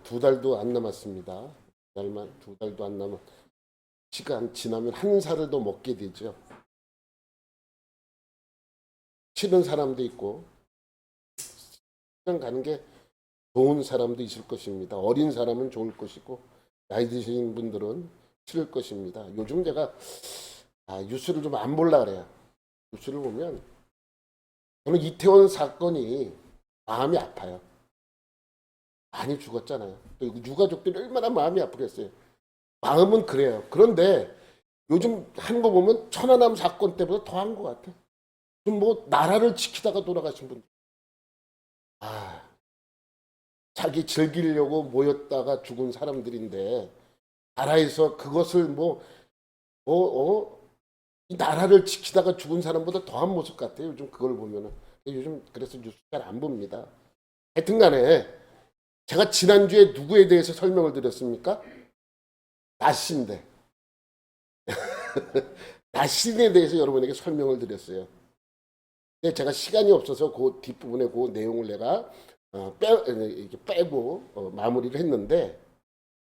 두 달도 안 남았습니다. 두 달도 안 남은 시간 지나면 한 살을 더 먹게 되죠. 싫은 사람도 있고 시간 가는 게 좋은 사람도 있을 것입니다. 어린 사람은 좋을 것이고 나이 드신 분들은 싫을 것입니다. 요즘 제가 뉴스를 좀 안 볼라 그래요. 뉴스를 보면 저는 이태원 사건이 마음이 아파요. 많이 죽었잖아요. 또 유가족들이 얼마나 마음이 아프겠어요. 마음은 그래요. 그런데 요즘 하는 거 보면 천안함 사건 때보다 더 한 것 같아. 좀 뭐 나라를 지키다가 돌아가신 분들. 자기 즐기려고 모였다가 죽은 사람들인데 나라에서 그것을 이 나라를 지키다가 죽은 사람보다 더한 모습 같아요. 요즘 그걸 보면은. 요즘 그래서 뉴스 잘 안 봅니다. 하여튼간에 제가 지난주에 누구에 대해서 설명을 드렸습니까? 나신데 나신에 대해서 여러분에게 설명을 드렸어요. 근데 제가 시간이 없어서 그 뒷부분에 그 내용을 내가 빼고 마무리를 했는데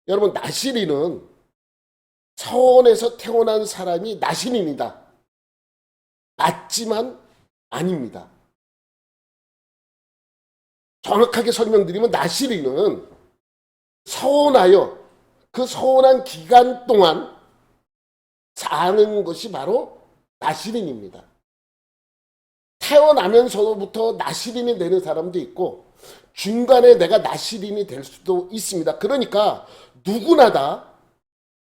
여러분 나시린은 서원에서 태어난 사람이 나시린이다. 맞지만 아닙니다. 정확하게 설명드리면 나시린은 서원하여 그 서원한 기간 동안 사는 것이 바로 나시린입니다. 태어나면서부터 나시린이 되는 사람도 있고 중간에 내가 나시린이 될 수도 있습니다. 그러니까 누구나 다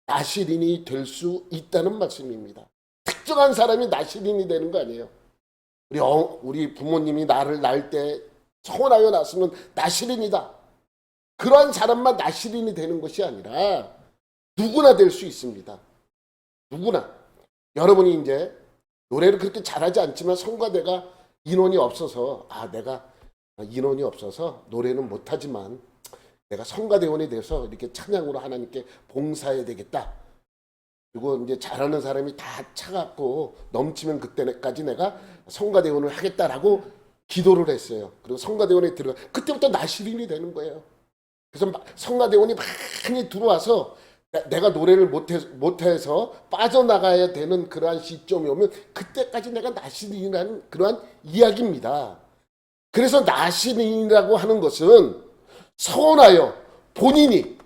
나시린이 될 수 있다는 말씀입니다. 특정한 사람이 나시린이 되는 거 아니에요. 우리 부모님이 나를 낳을 때 서원하여 낳았으면 나시린이다. 그러한 사람만 나시린이 되는 것이 아니라 누구나 될 수 있습니다. 누구나. 여러분이 이제 노래를 그렇게 잘하지 않지만 성가대가 인원이 없어서 내가 인원이 없어서 노래는 못하지만 내가 성가대원이 돼서 이렇게 찬양으로 하나님께 봉사해야 되겠다. 그리고 이제 잘하는 사람이 다 차갖고 넘치면 그때까지 내가 성가대원을 하겠다라고 기도를 했어요. 그리고 성가대원에 들어가 그때부터 나시린이 되는 거예요. 그래서 성가대원이 많이 들어와서 내가 노래를 못해서 빠져나가야 되는 그러한 시점이 오면 그때까지 내가 나시린이라는 그러한 이야기입니다. 그래서 나시린이라고 하는 것은 서원하여 본인이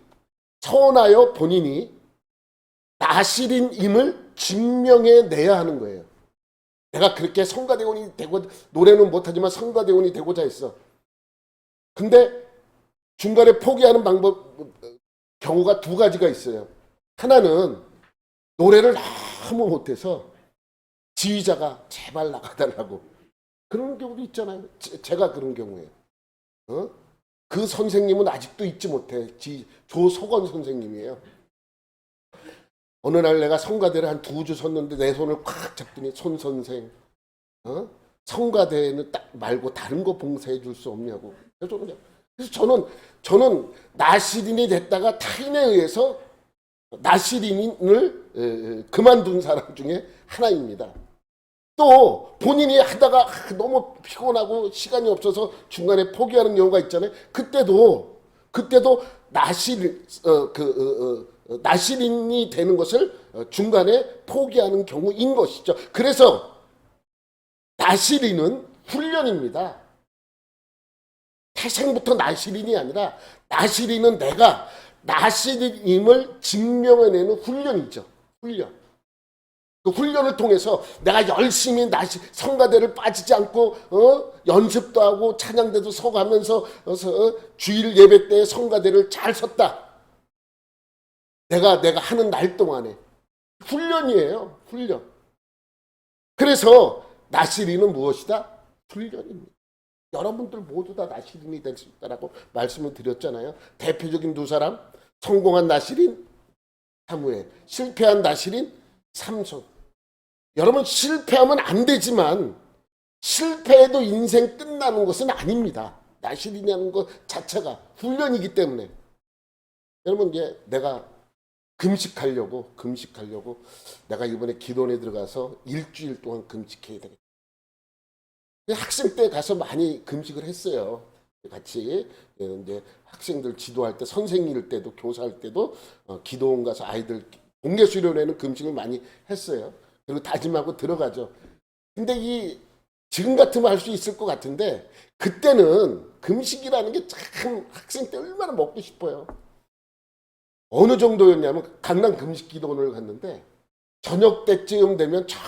나시린임을 증명해내야 하는 거예요. 내가 그렇게 성가대원이 되고 노래는 못하지만 성가대원이 되고자 했어. 근데 중간에 포기하는 경우가 두 가지가 있어요. 하나는 노래를 너무 못해서 지휘자가 제발 나가달라고 그런 경우도 있잖아요. 제가 그런 경우에요. 그 선생님은 아직도 잊지 못해. 조석원 선생님이에요. 어느 날 내가 성가대를 한 2주 섰는데 내 손을 꽉 잡더니 손 선생 성가대는 말고 다른 거 봉사해 줄 수 없냐고. 그래서 저는 나시린이 됐다가 타인에 의해서 나시린을 그만둔 사람 중에 하나입니다. 또 본인이 하다가 너무 피곤하고 시간이 없어서 중간에 포기하는 경우가 있잖아요. 그때도 나시린이 되는 것을 중간에 포기하는 경우인 것이죠. 그래서 나시린은 훈련입니다. 태생부터 나시린이 아니라 나시린은 내가 나시린임을 증명해내는 훈련이죠. 훈련. 그 훈련을 통해서 내가 열심히 성가대를 빠지지 않고 연습도 하고 찬양대도 서가면서 주일 예배 때 성가대를 잘 섰다. 내가 하는 날 동안에 훈련이에요. 훈련. 그래서 나시린은 무엇이다? 훈련입니다. 여러분들 모두 다 나시린이 될 수 있다라고 말씀을 드렸잖아요. 대표적인 두 사람, 성공한 나시린 사무엘, 실패한 나시린 삼손. 여러분 실패하면 안 되지만 실패해도 인생 끝나는 것은 아닙니다. 나시린이라는 것 자체가 훈련이기 때문에 여러분 이제 내가 금식하려고 내가 이번에 기도원에 들어가서 일주일 동안 금식해야 되겠다. 학생 때 가서 많이 금식을 했어요. 같이 이제 학생들 지도할 때 선생일 때도 교사할 때도 기도원 가서 아이들 공개 수련회는 금식을 많이 했어요. 그리고 다짐하고 들어가죠. 근데 이 지금 같으면 할 수 있을 것 같은데 그때는 금식이라는 게 참 학생 때 얼마나 먹고 싶어요. 어느 정도였냐면 강남 금식 기도원을 갔는데 저녁 때쯤 되면 저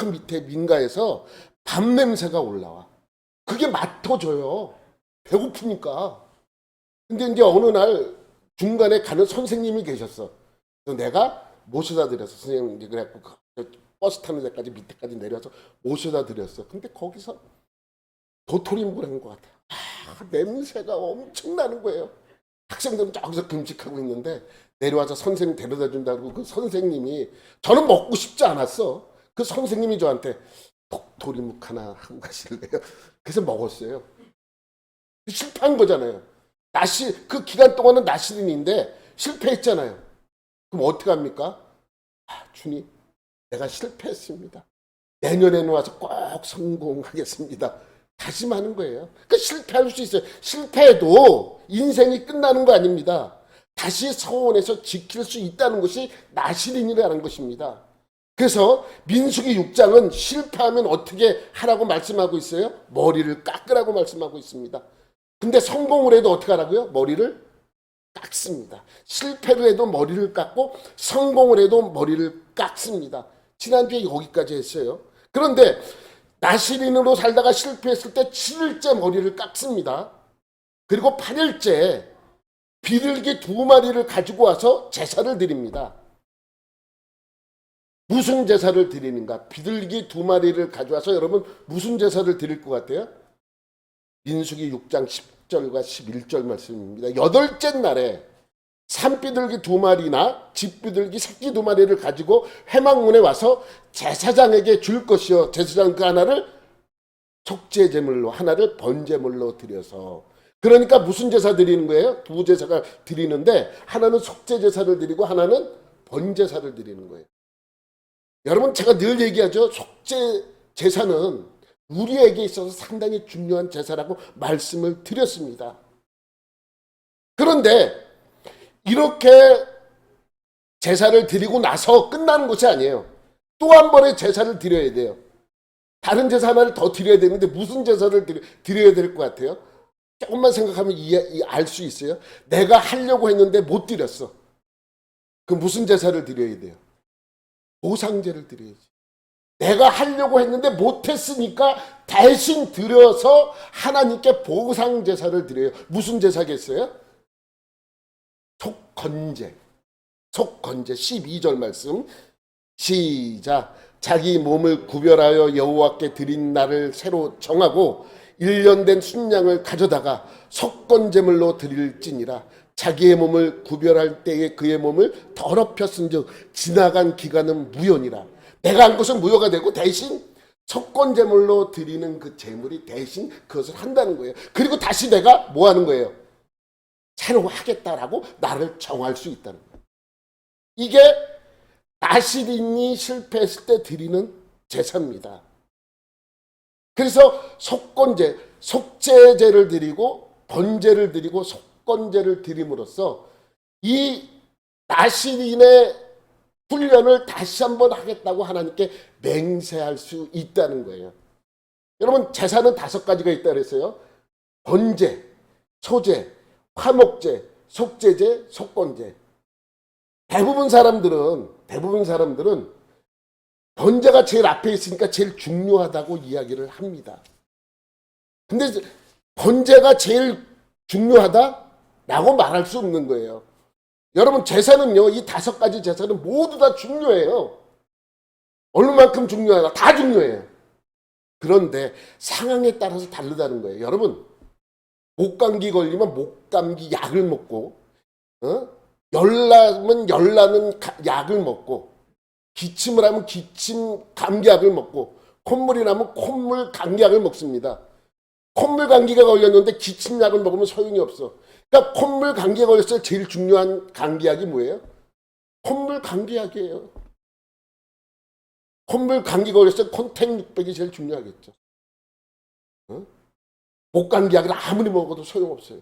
밑에 민가에서 밥 냄새가 올라와. 그게 맡아줘요. 배고프니까. 근데 이제 어느 날 중간에 가는 선생님이 계셨어. 그래서 내가 모셔다 드렸어. 선생님 이제 그래갖고 버스 타는 데까지 밑에까지 내려서 모셔다 드렸어. 근데 거기서 도토리묵을 한 것 같아. 냄새가 엄청 나는 거예요. 학생들은 저기서 금식하고 있는데 내려와서 선생님 데려다 준다고 그 선생님이 저는 먹고 싶지 않았어. 그 선생님이 저한테 도토리묵 하나 하고 가실래요? 그래서 먹었어요. 실패한 거잖아요. 그 기간 동안은 나시린인데 실패했잖아요. 그럼 어떻게 합니까? 주님, 내가 실패했습니다. 내년에는 와서 꼭 성공하겠습니다. 다짐하는 거예요. 그러니까 실패할 수 있어요. 실패해도 인생이 끝나는 거 아닙니다. 다시 서원에서 지킬 수 있다는 것이 나시린이라는 것입니다. 그래서 민수기 6장은 실패하면 어떻게 하라고 말씀하고 있어요? 머리를 깎으라고 말씀하고 있습니다. 근데 성공을 해도 어떻게 하라고요? 머리를 깎습니다. 실패를 해도 머리를 깎고 성공을 해도 머리를 깎습니다. 지난주에 여기까지 했어요. 그런데 나시린으로 살다가 실패했을 때 7일째 머리를 깎습니다. 그리고 8일째 비둘기 2마리를 가지고 와서 제사를 드립니다. 무슨 제사를 드리는가? 비둘기 2마리를 가져와서 여러분 무슨 제사를 드릴 것 같아요? 민수기 6장 10절과 11절 말씀입니다. 8째 날에 산비둘기 2마리나 집비둘기 새끼 2마리를 가지고 회막문에 와서 제사장에게 줄 것이요. 제사장 그 하나를 속죄제물로 하나를 번제물로 드려서 그러니까 무슨 제사 드리는 거예요? 2제사가 드리는데 하나는 속죄제사를 드리고 하나는 번제사를 드리는 거예요. 여러분 제가 늘 얘기하죠. 속죄제사는 우리에게 있어서 상당히 중요한 제사라고 말씀을 드렸습니다. 그런데 이렇게 제사를 드리고 나서 끝나는 것이 아니에요. 또 한 번의 제사를 드려야 돼요. 다른 제사 하나를 더 드려야 되는데 무슨 제사를 드려야 될 것 같아요? 조금만 생각하면 알 수 있어요. 내가 하려고 했는데 못 드렸어. 그럼 무슨 제사를 드려야 돼요? 보상제를 드려야지. 내가 하려고 했는데 못했으니까 대신 드려서 하나님께 보상 제사를 드려요. 무슨 제사겠어요? 속건제. 속건제 12절 말씀 시작. 자기 몸을 구별하여 여호와께 드린 날을 새로 정하고 1년 된 순양을 가져다가 속건제물로 드릴지니라. 자기의 몸을 구별할 때에 그의 몸을 더럽혔은즉 지나간 기간은 무효니라. 내가 한 것은 무효가 되고 대신 속건제물로 드리는 그 제물이 대신 그것을 한다는 거예요. 그리고 다시 내가 뭐 하는 거예요? 새로 하겠다라고 나를 정할 수 있다는 거예요. 이게 나시린이 실패했을 때 드리는 제사입니다. 그래서 속건제, 속죄제를 드리고 번제를 드리고 속건제를 드림으로써 이 나시린의 훈련을 다시 한번 하겠다고 하나님께 맹세할 수 있다는 거예요. 여러분 제사는 5가지가 있다 그랬어요. 번제, 소제, 화목제, 속죄제, 속건제. 대부분 사람들은 번제가 제일 앞에 있으니까 제일 중요하다고 이야기를 합니다. 근데 번제가 제일 중요하다라고 말할 수 없는 거예요. 여러분 제사는요, 이 5가지 제사는 모두 다 중요해요. 얼마만큼 중요하나? 다 중요해요. 그런데 상황에 따라서 다르다는 거예요. 여러분 목감기 걸리면 목감기 약을 먹고, 열나면 열나는 약을 먹고, 기침을 하면 기침 감기약을 먹고, 콧물이 나면 콧물 감기약을 먹습니다. 콧물 감기가 걸렸는데 기침약을 먹으면 소용이 없어. 그러니까 콧물 감기에 걸렸을 때 제일 중요한 감기약이 뭐예요? 콧물 감기약이에요. 콧물 감기 걸렸을 때 콘택 600이 제일 중요하겠죠. 목감기약을 아무리 먹어도 소용없어요.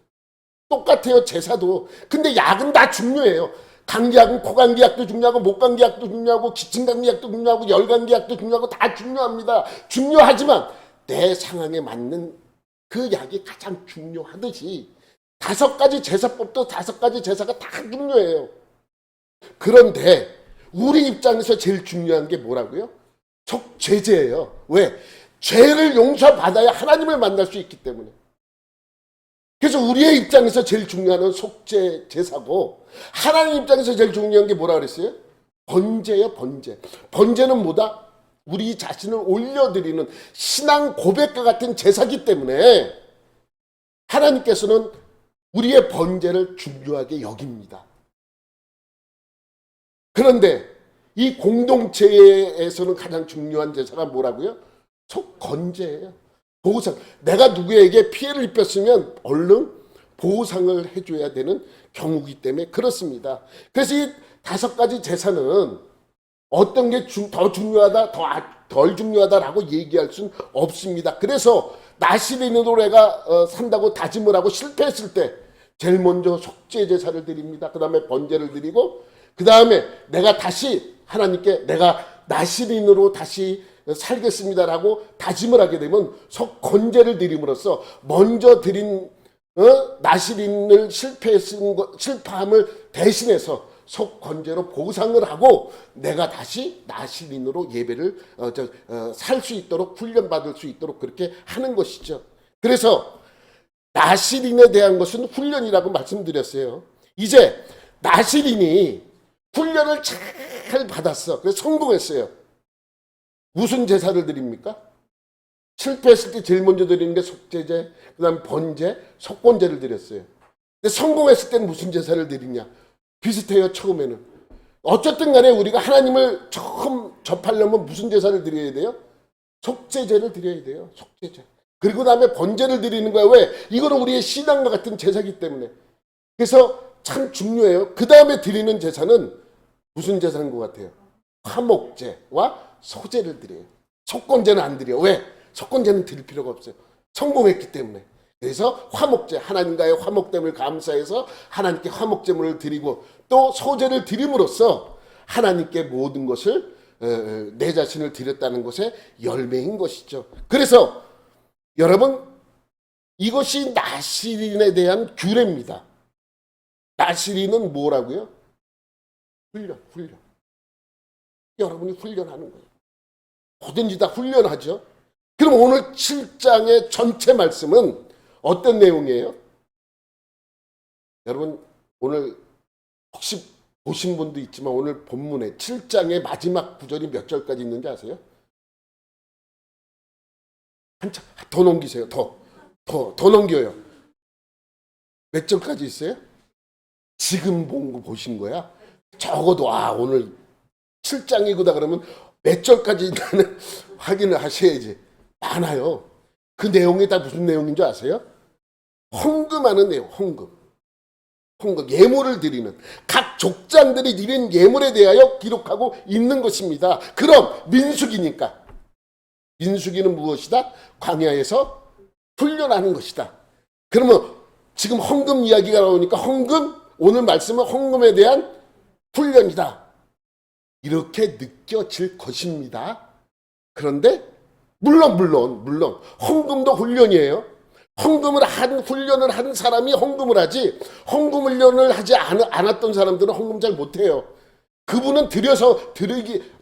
똑같아요. 제사도. 근데 약은 다 중요해요. 감기약은 코감기약도 중요하고 목감기약도 중요하고 기침감기약도 중요하고 열감기약도 중요하고 다 중요합니다. 중요하지만 내 상황에 맞는 그 약이 가장 중요하듯이 5가지 제사법도 5가지 제사가 다 중요해요. 그런데 우리 입장에서 제일 중요한 게 뭐라고요? 속죄제예요. 왜? 죄를 용서받아야 하나님을 만날 수 있기 때문에. 그래서 우리의 입장에서 제일 중요한 건 속죄 제사고, 하나님 입장에서 제일 중요한 게 뭐라 그랬어요? 번제예요, 번제. 번제는 뭐다? 우리 자신을 올려드리는 신앙 고백과 같은 제사기 때문에 하나님께서는 우리의 번제를 중요하게 여깁니다. 그런데 이 공동체에서는 가장 중요한 제사가 뭐라고요? 속건제예요. 보상. 내가 누구에게 피해를 입혔으면 얼른 보상을 해줘야 되는 경우이기 때문에 그렇습니다. 그래서 이 5가지 제사는 어떤 게 더 중요하다, 덜 중요하다라고 얘기할 수는 없습니다. 그래서 나시린으로 내가 산다고 다짐을 하고 실패했을 때 제일 먼저 속죄 제사를 드립니다. 그 다음에 번제를 드리고, 그 다음에 내가 다시 하나님께 내가 나시린으로 다시 살겠습니다라고 다짐을 하게 되면 속건제를 드림으로써 먼저 드린 나시린을 실패함을 대신해서 속건제로 보상을 하고 내가 다시 나시린으로 예배를 살 수 있도록 훈련받을 수 있도록 그렇게 하는 것이죠. 그래서 나시린에 대한 것은 훈련이라고 말씀드렸어요. 이제 나시린이 훈련을 잘 받았어. 그래서 성공했어요. 무슨 제사를 드립니까? 실패했을 때 제일 먼저 드리는 게 속죄제, 그 다음에 번제, 속건제를 드렸어요. 근데 성공했을 때는 무슨 제사를 드리냐? 비슷해요, 처음에는. 어쨌든 간에 우리가 하나님을 처음 접하려면 무슨 제사를 드려야 돼요? 속죄제를 드려야 돼요. 속죄제. 그리고 다음에 번제를 드리는 거야. 왜? 이거는 우리의 신앙과 같은 제사이기 때문에. 그래서 참 중요해요. 그 다음에 드리는 제사는 무슨 제사인 것 같아요? 화목제와 소제를 드려요. 속건제는 안 드려. 왜? 속건제는 드릴 필요가 없어요. 성공했기 때문에. 그래서 화목제, 하나님과의 화목됨을 감사해서 하나님께 화목제물을 드리고 또 소제를 드림으로써 하나님께 모든 것을 내 자신을 드렸다는 것의 열매인 것이죠. 그래서 여러분, 이것이 나시린에 대한 규례입니다. 나시린은 뭐라고요? 훈련. 여러분이 훈련하는 거예요. 뭐든지 다 훈련하죠. 그럼 오늘 7장의 전체 말씀은 어떤 내용이에요? 여러분, 오늘 혹시 보신 분도 있지만 오늘 본문에 7장의 마지막 구절이 몇 절까지 있는지 아세요? 한참 더 넘기세요. 더 넘겨요. 몇 절까지 있어요? 지금 본 거 보신 거야? 적어도 오늘 7장이구나 그러면 몇 절까지 있다는 확인을 하셔야지. 많아요. 그 내용이 다 무슨 내용인 줄 아세요? 헌금하는 내용, 헌금, 예물을 드리는 각 족장들이 드린 예물에 대하여 기록하고 있는 것입니다. 그럼 민수기니까. 민수기는 무엇이다? 광야에서 훈련하는 것이다. 그러면 지금 헌금 이야기가 나오니까 오늘 말씀은 헌금에 대한 훈련이다. 이렇게 느껴질 것입니다. 그런데 물론 헌금도 훈련이에요. 훈련을 한 사람이 헌금을 하지, 헌금 훈련을 하지 않았던 사람들은 헌금 잘 못해요. 그분은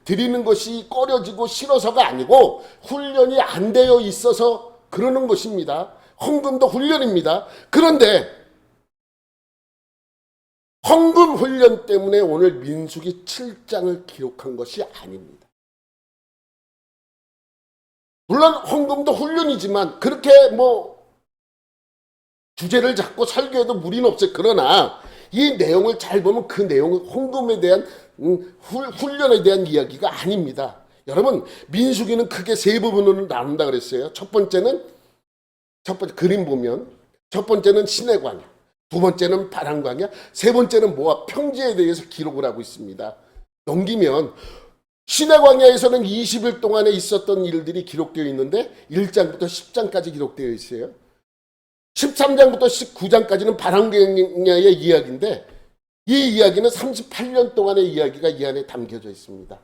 드리는 것이 꺼려지고 싫어서가 아니고 훈련이 안 되어 있어서 그러는 것입니다. 헌금도 훈련입니다. 그런데 헌금 훈련 때문에 오늘 민수기 7장을 기록한 것이 아닙니다. 물론 헌금도 훈련이지만 그렇게 주제를 잡고 설교해도 무리는 없어요. 그러나 이 내용을 잘 보면 그 내용은 헌금에 대한 훈련에 대한 이야기가 아닙니다. 여러분, 민수기는 크게 3부분으로 나눈다 그랬어요. 첫 번째 그림 보면 첫 번째는 시내 광야, 두 번째는 바람 광야, 세 번째는 모압 평지에 대해서 기록을 하고 있습니다. 넘기면 시내 광야에서는 20일 동안에 있었던 일들이 기록되어 있는데 1장부터 10장까지 기록되어 있어요. 13장부터 19장까지는 바람광야의 이야기인데 이 이야기는 38년 동안의 이야기가 이 안에 담겨져 있습니다.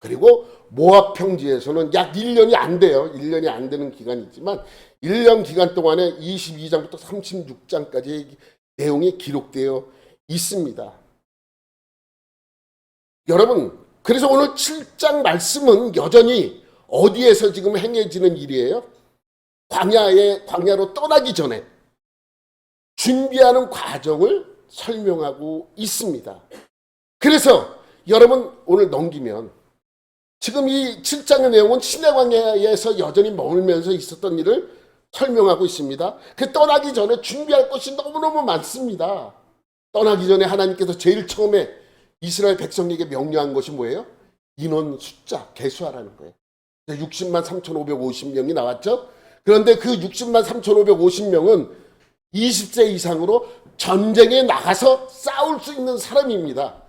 그리고 모압 평지에서는 약 1년이 안 돼요. 1년이 안 되는 기간이지만 1년 기간 동안에 22장부터 36장까지의 내용이 기록되어 있습니다. 여러분, 그래서 오늘 7장 말씀은 여전히 어디에서 지금 행해지는 일이에요? 광야로 떠나기 전에 준비하는 과정을 설명하고 있습니다. 그래서 여러분 오늘 넘기면 지금 이 7장의 내용은 시내 광야에서 여전히 머물면서 있었던 일을 설명하고 있습니다. 그 떠나기 전에 준비할 것이 너무너무 많습니다. 떠나기 전에 하나님께서 제일 처음에 이스라엘 백성에게 명령한 것이 뭐예요? 인원 숫자 개수하라는 거예요. 60만 3,550명이 나왔죠. 그런데 그 60만 3,550명은 20세 이상으로 전쟁에 나가서 싸울 수 있는 사람입니다.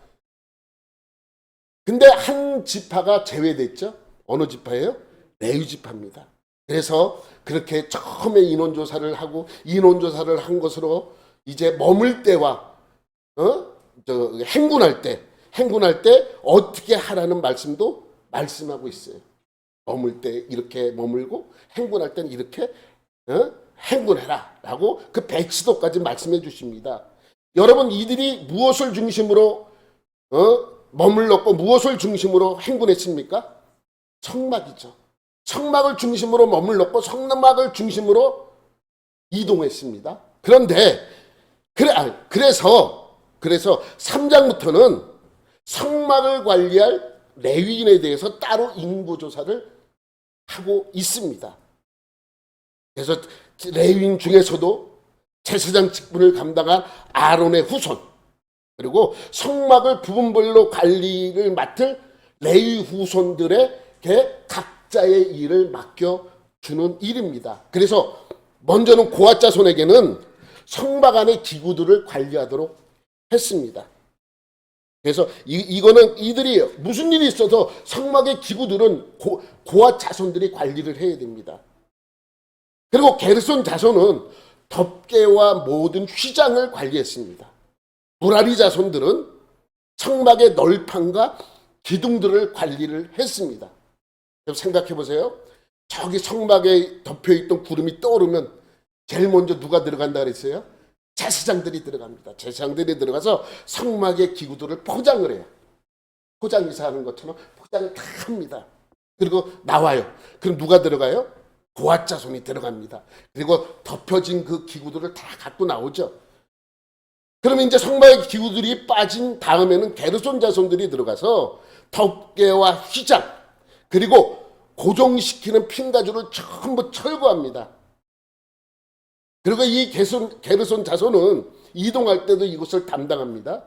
근데 한 지파가 제외됐죠. 어느 지파예요? 레위 지파입니다. 그래서 그렇게 처음에 인원조사를 하고 인원조사를 한 것으로 이제 머물 때와 행군할 때 어떻게 하라는 말씀도 말씀하고 있어요. 머물 때 이렇게 머물고 행군할 때는 이렇게 행군해라 라고 그 배치도까지 말씀해 주십니다. 여러분 이들이 무엇을 중심으로 머물렀고 무엇을 중심으로 행군했습니까? 성막이죠. 성막을 중심으로 머물렀고 성막을 중심으로 이동했습니다. 그런데 그래서 3장부터는 성막을 관리할 레위인에 대해서 따로 인구조사를 하고 있습니다. 그래서 레위인 중에서도 제사장 직분을 감당한 아론의 후손 그리고 성막을 부분별로 관리를 맡을 레위 후손들에게 각자의 일을 맡겨주는 일입니다. 그래서 먼저는 고앗 자손에게는 성막 안의 기구들을 관리하도록 했습니다. 그래서 이거는 이들이 무슨 일이 있어도 성막의 기구들은 고앗 자손들이 관리를 해야 됩니다. 그리고 게르손 자손은 덮개와 모든 휘장을 관리했습니다. 무라리 자손들은 성막의 널판과 기둥들을 관리를 했습니다. 생각해 보세요. 저기 성막에 덮여있던 구름이 떠오르면 제일 먼저 누가 들어간다 그랬어요? 제사장들이 들어갑니다. 제사장들이 들어가서 성막의 기구들을 포장을 해요. 포장이사 하는 것처럼 포장을 다 합니다. 그리고 나와요. 그럼 누가 들어가요? 고앗 자손이 들어갑니다. 그리고 덮여진 그 기구들을 다 갖고 나오죠. 그러면 이제 성막의 기구들이 빠진 다음에는 게르손 자손들이 들어가서 덮개와 휘장 그리고 고정시키는 핀가주를 전부 철거합니다. 그리고 이 게르손 자손은 이동할 때도 이것을 담당합니다.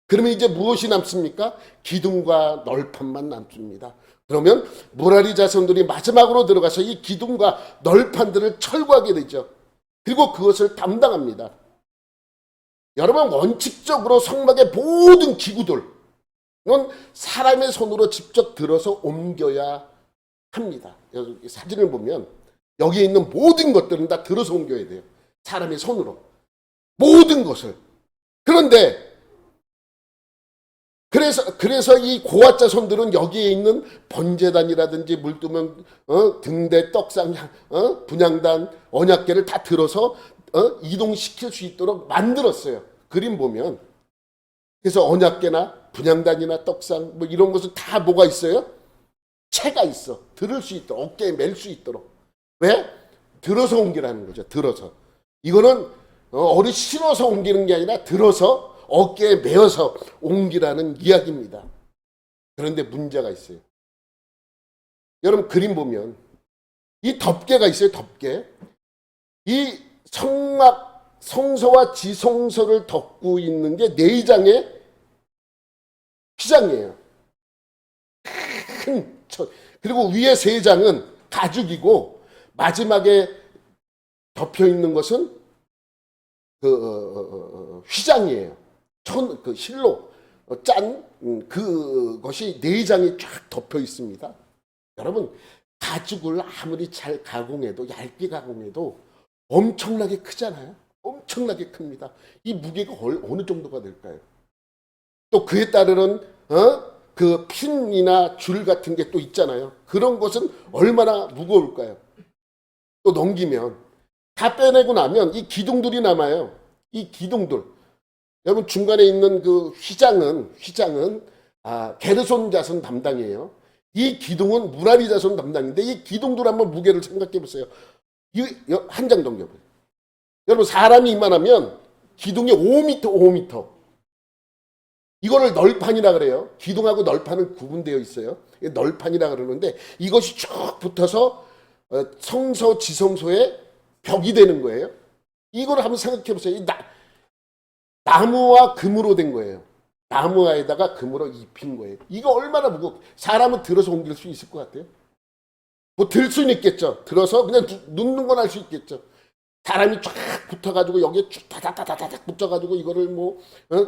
그러면 이제 무엇이 남습니까? 기둥과 널판만 남습니다. 그러면 무라리 자손들이 마지막으로 들어가서 이 기둥과 널판들을 철거하게 되죠. 그리고 그것을 담당합니다. 여러분 원칙적으로 성막의 모든 기구들은 사람의 손으로 직접 들어서 옮겨야 합니다. 여기 사진을 보면 여기에 있는 모든 것들은 다 들어서 옮겨야 돼요. 사람의 손으로. 모든 것을. 그런데 그래서 이 고앗 자손들은 여기에 있는 번제단이라든지 물두면 등대, 떡상, 분향단, 언약궤를 다 들어서 이동시킬 수 있도록 만들었어요. 그림 보면. 그래서 언약궤나 분향단이나 떡상 뭐 이런 것은 다 뭐가 있어요? 채가 있어. 들을 수 있도록 어깨에 맬 수 있도록. 왜? 들어서 옮기라는 거죠. 들어서. 이거는 어리 실어서 옮기는 게 아니라 들어서 어깨에 메어서 옮기라는 이야기입니다. 그런데 문제가 있어요. 여러분 그림 보면 이 덮개가 있어요. 덮개. 이 성서와 지성서를 덮고 있는 게 4장의 휘장이에요. 큰 그리고 위에 3장은 가죽이고 마지막에 덮여 있는 것은 휘장이에요. 그 실로 짠 그것이 4장이 쫙 덮여 있습니다. 여러분 가죽을 아무리 잘 가공해도 얇게 가공해도 엄청나게 크잖아요. 엄청나게 큽니다. 이 무게가 어느 정도가 될까요? 또 그에 따르는 그 핀이나 줄 같은 게 또 있잖아요. 그런 것은 얼마나 무거울까요? 또 넘기면 다 빼내고 나면 이 기둥들이 남아요. 이 기둥들. 여러분 중간에 있는 그 휘장은 게르손 자손 담당이에요. 이 기둥은 무라리 자손 담당인데 이 기둥들 한번 무게를 생각해 보세요. 한 장 넘겨봐요. 여러분 사람이 이만하면 기둥이 5m. 이거를 널판이라 그래요. 기둥하고 널판은 구분되어 있어요. 널판이라 그러는데 이것이 쭉 붙어서 성소 지성소의 벽이 되는 거예요. 이걸 한번 생각해 보세요. 나무와 금으로 된 거예요. 나무에다가 금으로 입힌 거예요. 이거 얼마나 무겁고 사람은 들어서 옮길 수 있을 것 같아요? 뭐 들 수는 있겠죠. 들어서 그냥 눕는 건 할 수 있겠죠. 사람이 쫙 붙어가지고 여기에 쭉 다다다다닥 붙어가지고 이거를 뭐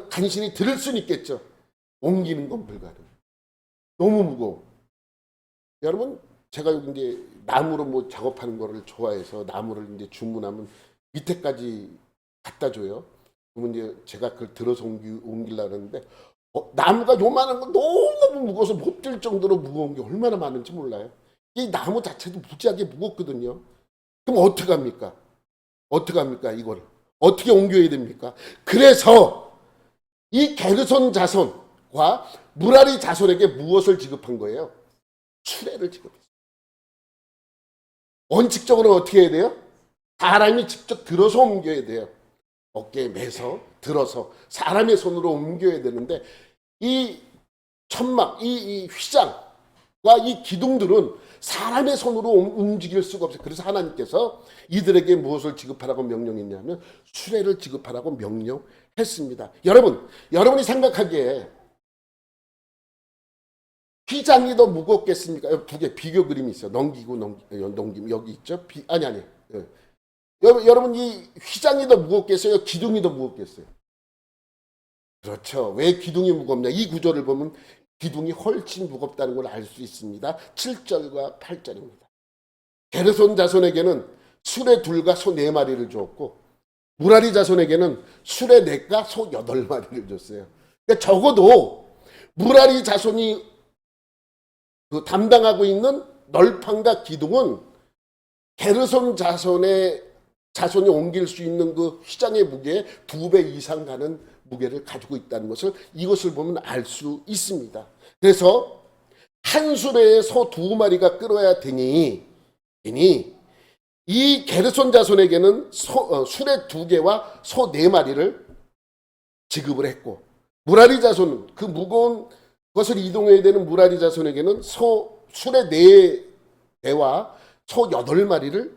간신히 들을 수는 있겠죠. 옮기는 건 불가능. 너무 무거워. 여러분 제가 여기 이제 나무로 뭐 작업하는 거를 좋아해서 나무를 이제 주문하면 밑에까지 갖다 줘요. 그러면 이제 제가 그걸 들어서 옮기려고 하는데 나무가 요만한 거 너무 무거워서 못 들 정도로 무거운 게 얼마나 많은지 몰라요. 이 나무 자체도 무지하게 무겁거든요. 그럼 어떻게 합니까? 이거를 어떻게 옮겨야 됩니까? 그래서 이 게르손 자손과 무라리 자손에게 무엇을 지급한 거예요? 수레를 지급했어요. 원칙적으로 어떻게 해야 돼요? 사람이 직접 들어서 옮겨야 돼요. 어깨에 매서 들어서 사람의 손으로 옮겨야 되는데 이 천막, 이 휘장과 이 기둥들은 사람의 손으로 움직일 수가 없어요. 그래서 하나님께서 이들에게 무엇을 지급하라고 명령했냐면 수레를 지급하라고 명령했습니다. 여러분이 생각하기에 휘장이 더 무겁겠습니까? 두 개 비교 그림이 있어요. 넘기면 여기 있죠? 아니. 예. 여러분 이 휘장이 더 무겁겠어요? 기둥이 더 무겁겠어요? 그렇죠. 왜 기둥이 무겁냐? 이 구조를 보면 기둥이 훨씬 무겁다는 걸 알 수 있습니다. 7절과 8절입니다. 게르손 자손에게는 수레 2과 소 4마리를 주었고 무라리 자손에게는 수레 4과 소 8마리를 줬어요. 그러니까 적어도 무라리 자손이 담당하고 있는 널판과 기둥은 게르손 자손이 옮길 수 있는 그 휘장의 무게의 2배 이상 가는 무게를 가지고 있다는 것을 이것을 보면 알 수 있습니다. 그래서 한 수레에 소 2마리가 끌어야 되니 이 게르손 자손에게는 수레 2개와 소 4마리를 지급을 했고 무라리 자손은 그 무거운 것을 이동해야 되는 무라리 자손에게는 수레 4대와 소 8마리를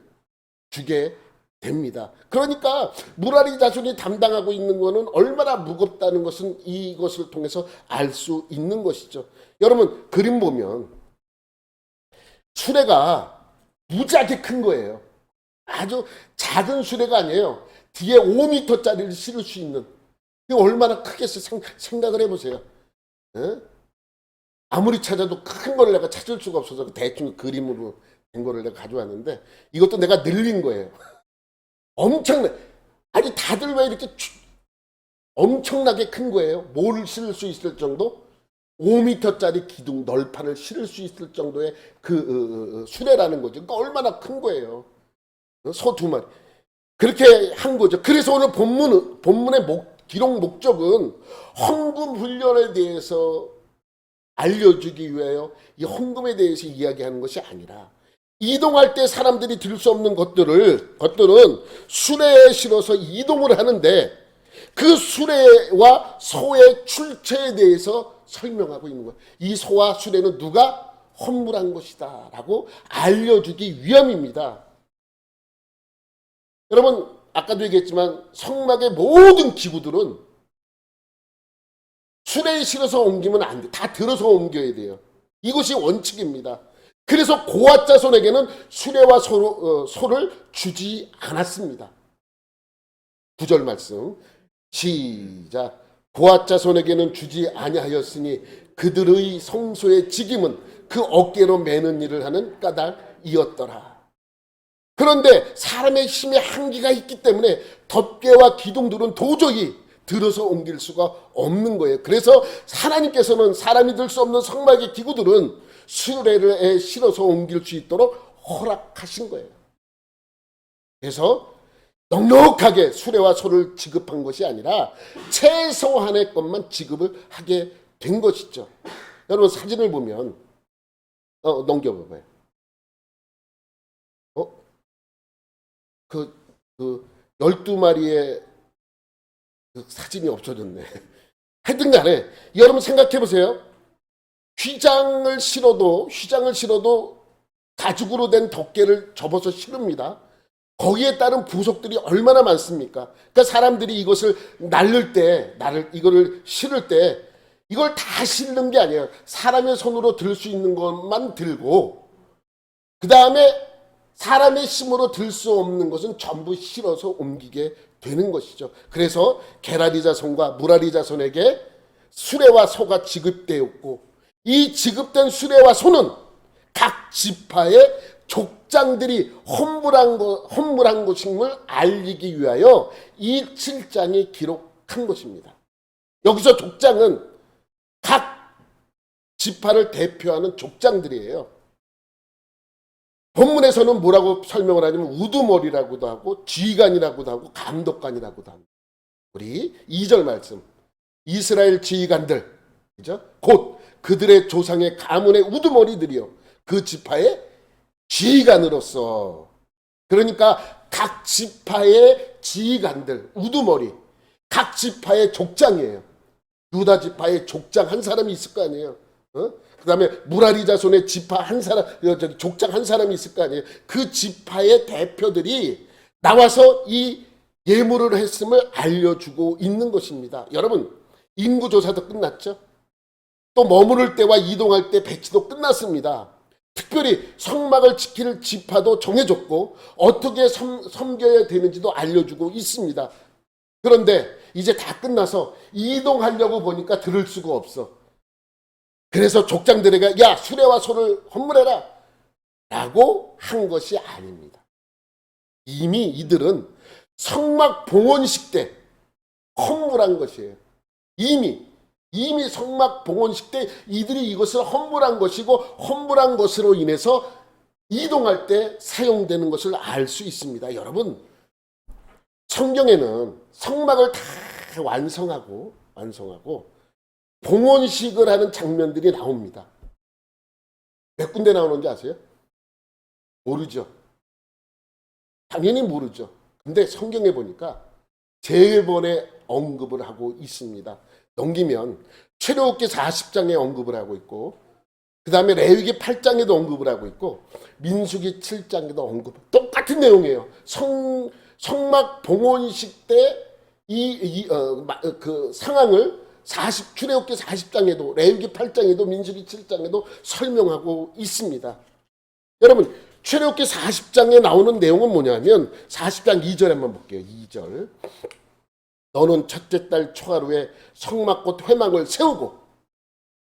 주게 됩니다. 그러니까 무라리 자손이 담당하고 있는 것은 얼마나 무겁다는 것은 이것을 통해서 알 수 있는 것이죠. 여러분 그림 보면 수레가 무지하게 큰 거예요. 아주 작은 수레가 아니에요. 뒤에 5m짜리를 실을 수 있는. 얼마나 크겠어요. 생각을 해보세요. 에? 아무리 찾아도 큰 걸 내가 찾을 수가 없어서 대충 그림으로 된 거를 내가 가져왔는데 이것도 내가 늘린 거예요. 아니 다들 왜 이렇게 엄청나게 큰 거예요? 뭘 실을 수 있을 정도? 5m짜리 기둥 널판을 실을 수 있을 정도의 그 수레라는 거죠. 그러니까 얼마나 큰 거예요. 소 2마리. 그렇게 한 거죠. 그래서 오늘 본문의 기록 목적은 헌금 훈련에 대해서 알려주기 위하여 이 헌금에 대해서 이야기하는 것이 아니라 이동할 때 사람들이 들 수 없는 것들은 수레에 실어서 이동을 하는데 그 수레와 소의 출처에 대해서 설명하고 있는 거예요. 이 소와 수레는 누가 헌물한 것이다 라고 알려주기 위함입니다. 여러분 아까도 얘기했지만 성막의 모든 기구들은 수레에 실어서 옮기면 안 돼. 다 들어서 옮겨야 돼요. 이것이 원칙입니다. 그래서 고앗 자손에게는 수레와 소를 주지 않았습니다. 9절 말씀 시작. 고앗 자손에게는 주지 아니하였으니 그들의 성소의 직임은 그 어깨로 매는 일을 하는 까닭이었더라. 그런데 사람의 힘에 한계가 있기 때문에 덮개와 기둥들은 도저히 들어서 옮길 수가 없는 거예요. 그래서 하나님께서는 사람이 들 수 없는 성막의 기구들은 수레에 실어서 옮길 수 있도록 허락하신 거예요. 그래서 넉넉하게 수레와 소를 지급한 것이 아니라 최소한의 것만 지급을 하게 된 것이죠. 여러분 사진을 보면 넘겨봐봐요. 그 12마리의 그 사진이 없어졌네. 하여튼 간에 여러분 생각해 보세요. 휘장을 실어도 가죽으로 된 덮개를 접어서 실읍니다. 거기에 따른 부속들이 얼마나 많습니까? 그러니까 사람들이 이것을 이거를 실을 때 이걸 다 실는 게 아니에요. 사람의 손으로 들 수 있는 것만 들고 그 다음에 사람의 힘으로 들 수 없는 것은 전부 실어서 옮기게 되는 것이죠. 그래서 게라리 자손과 무라리 자손에게 수레와 소가 지급되었고 이 지급된 수레와 소는 각 지파의 족장들이 헌물한 것임을 알리기 위하여 이 7장이 기록한 것입니다. 여기서 족장은 각 지파를 대표하는 족장들이에요. 본문에서는 뭐라고 설명을 하냐면 우두머리라고도 하고 지휘관이라고도 하고 감독관이라고도 합니다. 우리 2절 말씀 이스라엘 지휘관들 그죠? 곧 그들의 조상의 가문의 우두머리들이요 그 지파의 지휘관으로서 그러니까 각 지파의 지휘관들 우두머리 각 지파의 족장이에요. 유다 지파의 족장 한 사람이 있을 거 아니에요. 그 다음에 무라리 자손의 지파 한 사람, 족장 한 사람이 있을 거 아니에요. 그 지파의 대표들이 나와서 이 예물을 했음을 알려주고 있는 것입니다. 여러분, 인구조사도 끝났죠? 또 머무를 때와 이동할 때 배치도 끝났습니다. 특별히 성막을 지킬 지파도 정해졌고 어떻게 섬겨야 되는지도 알려주고 있습니다. 그런데 이제 다 끝나서 이동하려고 보니까 들을 수가 없어. 그래서 족장들에게 야 수레와 소를 헌물해라 라고 한 것이 아닙니다. 이미 이들은 성막 봉헌식 때 헌물한 것이에요. 이미 성막 봉헌식 때 이들이 이것을 헌물한 것이고 헌물한 것으로 인해서 이동할 때 사용되는 것을 알 수 있습니다. 여러분 성경에는 성막을 다 완성하고 봉헌식을 하는 장면들이 나옵니다. 몇 군데 나오는지 아세요? 모르죠. 당연히 모르죠. 근데 성경에 보니까 3번의 언급을 하고 있습니다. 넘기면 출애굽기 40장에 언급을 하고 있고 그 다음에 레위기 8장에도 언급을 하고 있고 민수기 7장에도 언급 똑같은 내용이에요. 성막 봉헌식 때 그 상황을 출애굽기 40장에도 레위기 8장에도 민수기 7장에도 설명하고 있습니다. 여러분 출애굽기 40장에 나오는 내용은 뭐냐면 40장 2절 한번 볼게요. 2절 너는 첫째 달 초하루에 성막꽃 회막을 세우고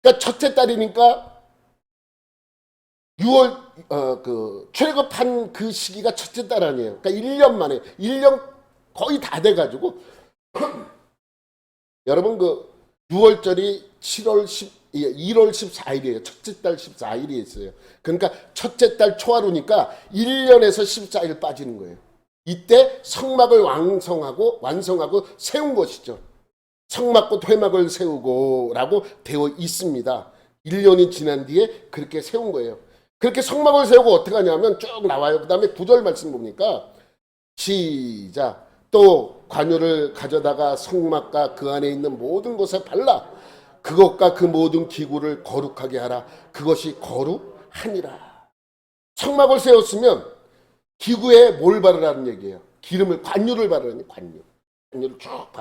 그러니까 첫째 달이니까 6월 출애굽한 그 시기가 첫째 달 아니에요. 그러니까 1년 만에 1년 거의 다 돼가지고 여러분 그 6월절이 1월 14일이에요. 첫째 달 14일이 있어요. 그러니까 첫째 달 초하루니까 1년에서 14일 빠지는 거예요. 이때 성막을 완성하고 세운 것이죠. 성막꽃 회막을 세우고 라고 되어 있습니다. 1년이 지난 뒤에 그렇게 세운 거예요. 그렇게 성막을 세우고 어떻게 하냐면 쭉 나와요. 그 다음에 9절 말씀 보니까 시작 또 관유를 가져다가 성막과 그 안에 있는 모든 것에 발라 그것과 그 모든 기구를 거룩하게 하라. 그것이 거룩하니라. 성막을 세웠으면 기구에 뭘 바르라는 얘기예요. 기름을 관유를 바르라는 관유를 쭉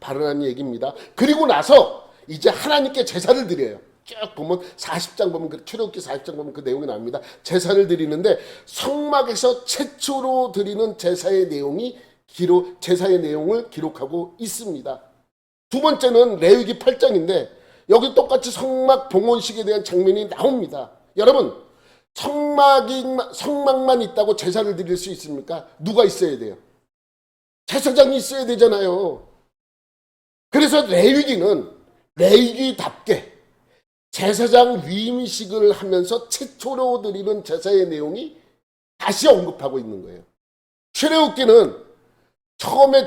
바르라는 얘기입니다. 그리고 나서 이제 하나님께 제사를 드려요. 쭉 보면 40장 보면 출애굽기 40장 보면 그 내용이 나옵니다. 제사를 드리는데 성막에서 최초로 드리는 제사의 내용을 기록하고 있습니다. 두 번째는 레위기 8장인데 여기 똑같이 성막 봉헌식에 대한 장면이 나옵니다. 여러분 성막만 있다고 제사를 드릴 수 있습니까? 누가 있어야 돼요? 제사장이 있어야 되잖아요. 그래서 레위기답게 제사장 위임식을 하면서 최초로 드리는 제사의 내용이 다시 언급하고 있는 거예요. 출애굽기는 처음에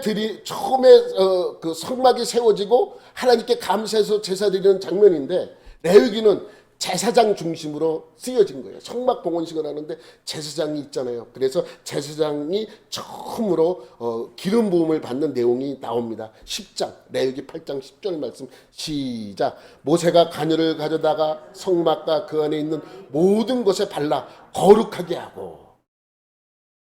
그 성막이 세워지고 하나님께 감사해서 제사 드리는 장면인데, 레위기는 제사장 중심으로 쓰여진 거예요. 성막 봉헌식을 하는데 제사장이 있잖아요. 그래서 제사장이 처음으로 기름 부음을 받는 내용이 나옵니다. 10장, 레위기 8장 10절 말씀 시작. 모세가 가녀를 가져다가 성막과 그 안에 있는 모든 것에 발라 거룩하게 하고,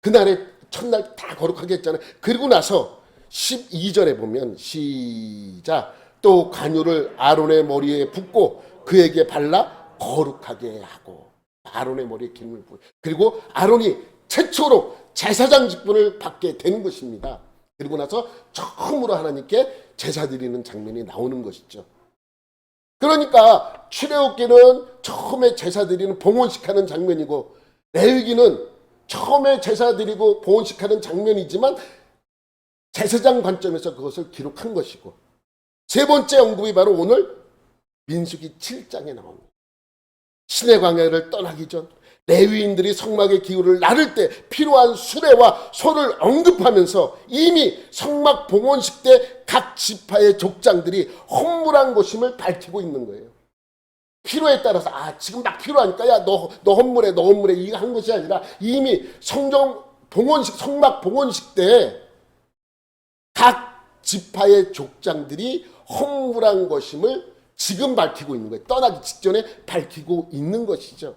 그날에 첫날 다 거룩하게 했잖아요. 그리고 나서 12절에 보면 시작. 또 관유를 아론의 머리에 붓고 그에게 발라 거룩하게 하고, 아론의 머리에 기름을 부어, 그리고 아론이 최초로 제사장 직분을 받게 되는 것입니다. 그리고 나서 처음으로 하나님께 제사 드리는 장면이 나오는 것이죠. 그러니까 출애굽기는 처음에 제사 드리는 봉헌식 하는 장면이고, 레위기는 처음에 제사 드리고 봉헌식 하는 장면이지만 제사장 관점에서 그것을 기록한 것이고, 세 번째 언급이 바로 오늘 민수기 7장에 나옵니다. 시내 광야를 떠나기 전 레위인들이 성막의 기울을 나를 때 필요한 수레와 소를 언급하면서 이미 성막 봉헌식 때 각 지파의 족장들이 헌물한 것임을 밝히고 있는 거예요. 필요에 따라서 지금 막 필요하니까 너 헌물해 이거 한 것이 아니라 이미 성막 봉헌식 때 각 지파의 족장들이 헌물한 것임을 지금 밝히고 있는 거예요. 떠나기 직전에 밝히고 있는 것이죠.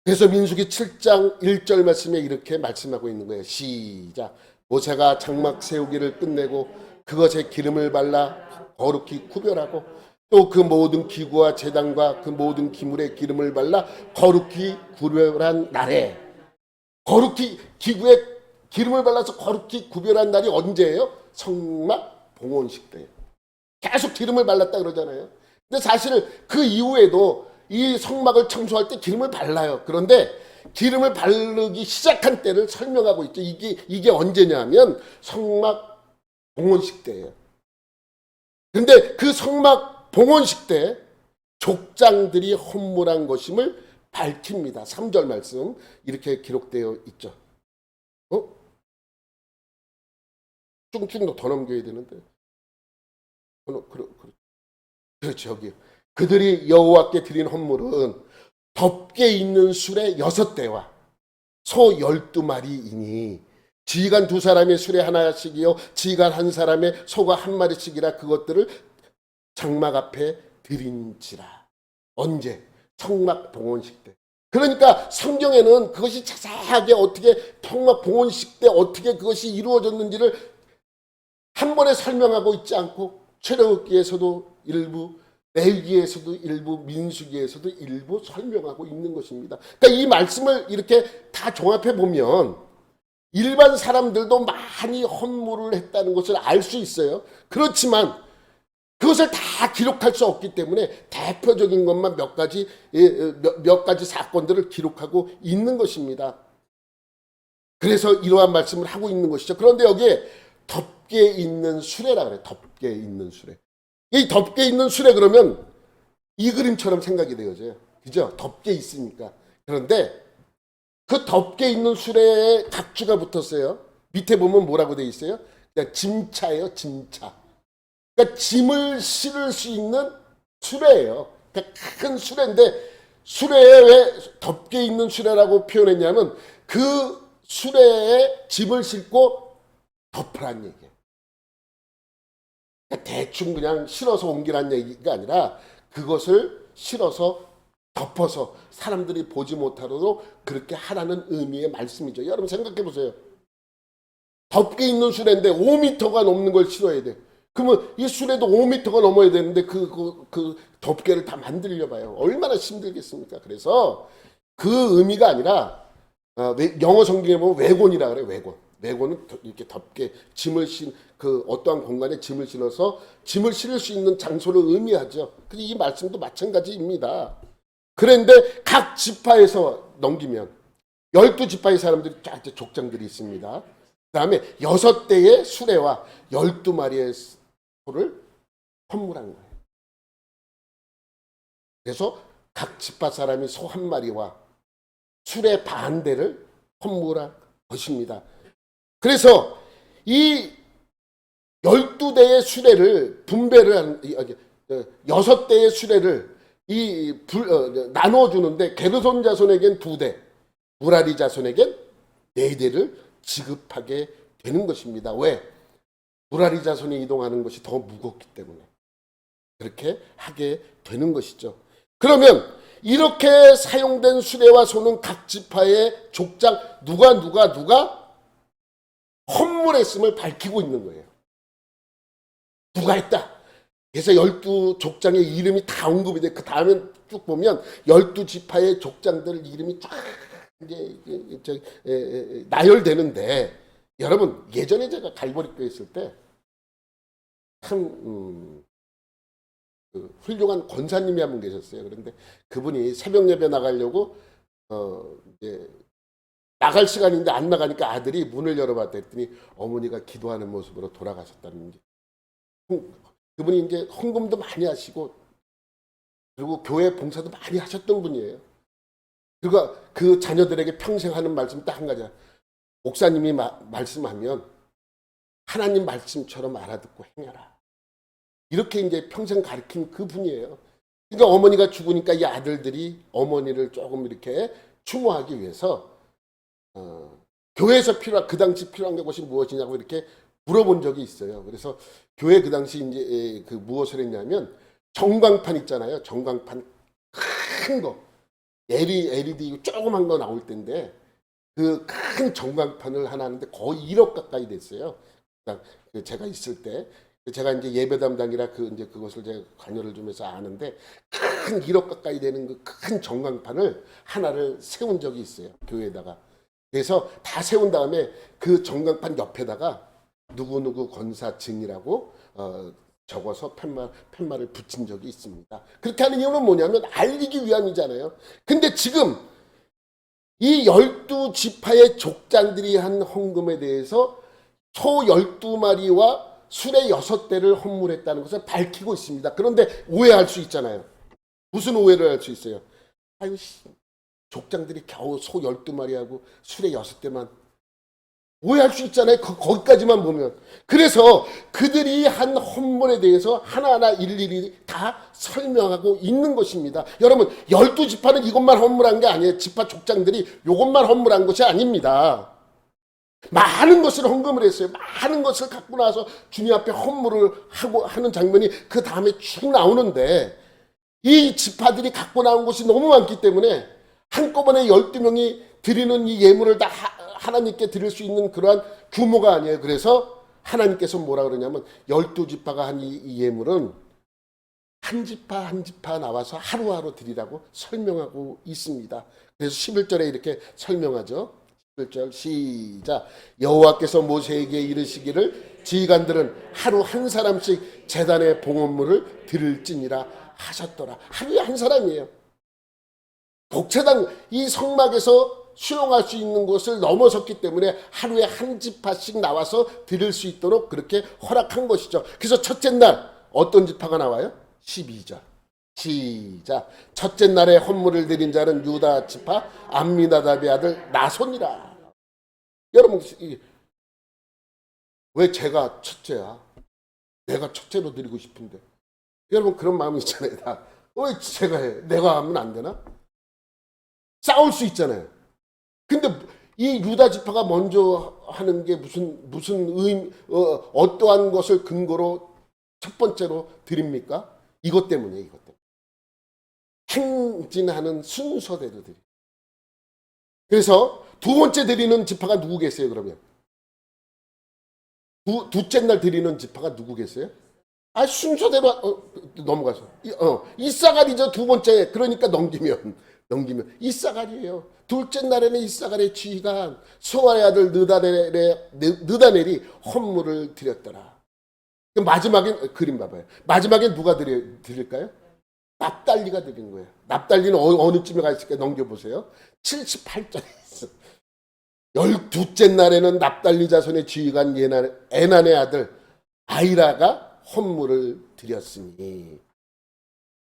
그래서 민수기 7장 1절 말씀에 이렇게 말씀하고 있는 거예요. 시작. 모세가 장막 세우기를 끝내고 그것에 기름을 발라 거룩히 구별하고, 또 그 모든 기구와 제단과 그 모든 기물에 기름을 발라 거룩히 구별한 날에, 거룩히 기구에 기름을 발라서 거룩히 구별한 날이 언제예요? 성막 봉헌식 때예요. 계속 기름을 발랐다 그러잖아요. 근데 사실 그 이후에도 이 성막을 청소할 때 기름을 발라요. 그런데 기름을 바르기 시작한 때를 설명하고 있죠. 이게 언제냐면 성막 봉헌식 때예요. 근데 그 성막 봉헌식 때 족장들이 헌물한 것임을 밝힙니다. 3절 말씀 이렇게 기록되어 있죠. 좀 더 넘겨야 되는데. 그렇죠. 여기 그들이 여호와께 드린 헌물은 덮개 있는 수레 6대와 소 12마리이니 지휘관 2사람의 수레 하나씩이요 지휘관 1사람의 소가 1마리씩이라 그것들을 장막 앞에 드린지라. 언제? 성막 봉헌식 때. 그러니까 성경에는 그것이 자세하게 어떻게 성막 봉헌식 때 어떻게 그것이 이루어졌는지를 한 번에 설명하고 있지 않고, 출애굽기에서도 일부, 레위기에서도 일부, 민수기에서도 일부 설명하고 있는 것입니다. 그러니까 이 말씀을 이렇게 다 종합해 보면 일반 사람들도 많이 헌물을 했다는 것을 알 수 있어요. 그렇지만 그것을 다 기록할 수 없기 때문에 대표적인 것만 몇 가지 사건들을 기록하고 있는 것입니다. 그래서 이러한 말씀을 하고 있는 것이죠. 그런데 여기에 덮개 있는 수레라 그래요. 덮개 있는 수레. 이 덮개 있는 수레 그러면 이 그림처럼 생각이 되어져요. 그죠? 덮개 있으니까. 그런데 그 덮개 있는 수레에 각주가 붙었어요. 밑에 보면 뭐라고 되어 있어요? 그냥 짐차예요. 짐차. 그러니까 짐을 실을 수 있는 수레예요. 그러니까 큰 수레인데, 수레에 왜 덮개 있는 수레라고 표현했냐면 그 수레에 짐을 싣고 덮으란 얘기예요. 그러니까 대충 그냥 실어서 옮기란 얘기가 아니라 그것을 실어서 덮어서 사람들이 보지 못하도록 그렇게 하라는 의미의 말씀이죠. 여러분 생각해 보세요. 덮개 있는 수레인데 5m가 넘는 걸 실어야 돼. 그러면 이 수레도 5m가 넘어야 되는데 그 덮개를 다 만들려 봐요. 얼마나 힘들겠습니까? 그래서 그 의미가 아니라 영어 성경에 보면 외곤이라 그래요. 외곤은 이렇게 덮개, 그 어떠한 공간에 짐을 실어서 짐을 실을 수 있는 장소를 의미하죠. 그래서 이 말씀도 마찬가지입니다. 그런데 각 지파에서 넘기면 12지파의 사람들이 쫙 족장들이 있습니다. 그 다음에 6대의 수레와 12마리의 소를 헌물한 거예요. 그래서 각 지파 사람이 소 한 마리와 수레 반대를 헌물한 것입니다. 그래서 이 12대의 수레를 분배를 한 6대의 수레를 나눠주는데 게르손 자손에겐 2대, 무라리 자손에겐 4대를 지급하게 되는 것입니다. 왜? 무라리 자손이 이동하는 것이 더 무겁기 때문에 그렇게 하게 되는 것이죠. 그러면 이렇게 사용된 수레와 소는 각 지파의 족장 누가 헌물했음을 밝히고 있는 거예요. 누가 했다. 그래서 12족장의 이름이 다 언급이 돼. 그 다음에 쭉 보면 12지파의 족장들 이름이 쫙 이제 나열되는데, 여러분 예전에 제가 갈보리교회 있을 때 참 훌륭한 권사님이 한 분 계셨어요. 그런데 그분이 새벽 예배 나가려고 이제 나갈 시간인데 안 나가니까 아들이 문을 열어봤다 했더니 어머니가 기도하는 모습으로 돌아가셨다는 게. 그분이 이제 헌금도 많이 하시고 그리고 교회 봉사도 많이 하셨던 분이에요. 그리고 그 자녀들에게 평생 하는 말씀 딱 한 가지야. 목사님이 말씀하면 하나님 말씀처럼 알아듣고 행해라. 이렇게 이제 평생 가르친 그 분이에요. 그러니까 어머니가 죽으니까 이 아들들이 어머니를 조금 이렇게 추모하기 위해서 교회에서 그 당시 필요한 것이 무엇이냐고 이렇게 물어본 적이 있어요. 그래서 교회 그 당시 이제 그 무엇을 했냐면 전광판 있잖아요. 전광판 큰 거, LED 조그만 거 나올 때인데 그 큰 전광판을 하나 하는데 거의 1억 가까이 됐어요. 제가 있을 때. 제가 이제 예배 담당이라 이제 그것을 제가 관여를 좀 해서 아는데 큰 1억 가까이 되는 그 큰 전광판을 하나를 세운 적이 있어요. 교회에다가. 그래서 다 세운 다음에 그 전광판 옆에다가 누구누구 권사 증이라고 적어서 팻말을 붙인 적이 있습니다. 그렇게 하는 이유는 뭐냐면 알리기 위함이잖아요. 근데 지금 이 12지파의 족장들이 한 헌금에 대해서 소 12마리와 수레 6대를 헌물했다는 것을 밝히고 있습니다. 그런데 오해할 수 있잖아요. 무슨 오해를 할 수 있어요? 아유, 족장들이 겨우 소 12마리하고 수레 6대만. 오해할 수 있잖아요. 거기까지만 보면. 그래서 그들이 한 헌물에 대해서 하나하나 일일이 다 설명하고 있는 것입니다. 여러분 12지파는 이것만 헌물한 게 아니에요. 지파 족장들이 이것만 헌물한 것이 아닙니다. 많은 것을 헌금을 했어요. 많은 것을 갖고 나서 주님 앞에 헌물을 하고 하는 장면이 그 다음에 쭉 나오는데, 이 지파들이 갖고 나온 것이 너무 많기 때문에 한꺼번에 12명이 드리는 이 예물을 다 하나님께 드릴 수 있는 그러한 규모가 아니에요. 그래서 하나님께서 뭐라 그러냐면 12지파가 한 이 예물은 한 지파 한 지파 나와서 하루하루 드리라고 설명하고 있습니다. 그래서 11절에 이렇게 설명하죠. 11절 시작. 여호와께서 모세에게 이르시기를 지휘관들은 하루 한 사람씩 제단의 봉헌물을 드릴지니라 하셨더라. 하루에 한 사람이에요. 독채당 이 성막에서 수용할 수 있는 것을 넘어섰기 때문에 하루에 한 지파씩 나와서 드릴 수 있도록 그렇게 허락한 것이죠. 그래서 첫째 날 어떤 지파가 나와요? 12절 시작. 첫째 날에 헌물을 드린 자는 유다 지파 암미나답의 아들 나손이라. 여러분 왜 제가 첫째야? 내가 첫째로 드리고 싶은데. 여러분 그런 마음이 있잖아요. 왜 제가 해? 내가 하면 안 되나? 싸울 수 있잖아요. 근데 이 유다 지파가 먼저 하는 게 무슨 어떠한 것을 근거로 첫 번째로 드립니까? 이것 때문이에요. 이것 때문에. 행진하는 순서대로 드려요. 그래서 두 번째 드리는 지파가 누구 계세요? 그러면 둘째 날 드리는 지파가 누구 계세요? 순서대로 넘어가서 이사갈이죠. 두 번째. 그러니까 넘기면 이사갈이에요. 둘째 날에는 이사갈의 지휘관 소아의 아들 느다넬이 헌물을 드렸더라. 마지막엔 그림 봐봐요. 마지막엔 누가 드릴까요? 납달리가 드린 거예요. 납달리는 어느 쯤에 가 있을까요? 넘겨보세요. 78절에 있어. 12째 날에는 납달리 자손의 지휘관 에난의 아들 아이라가 헌물을 드렸으니.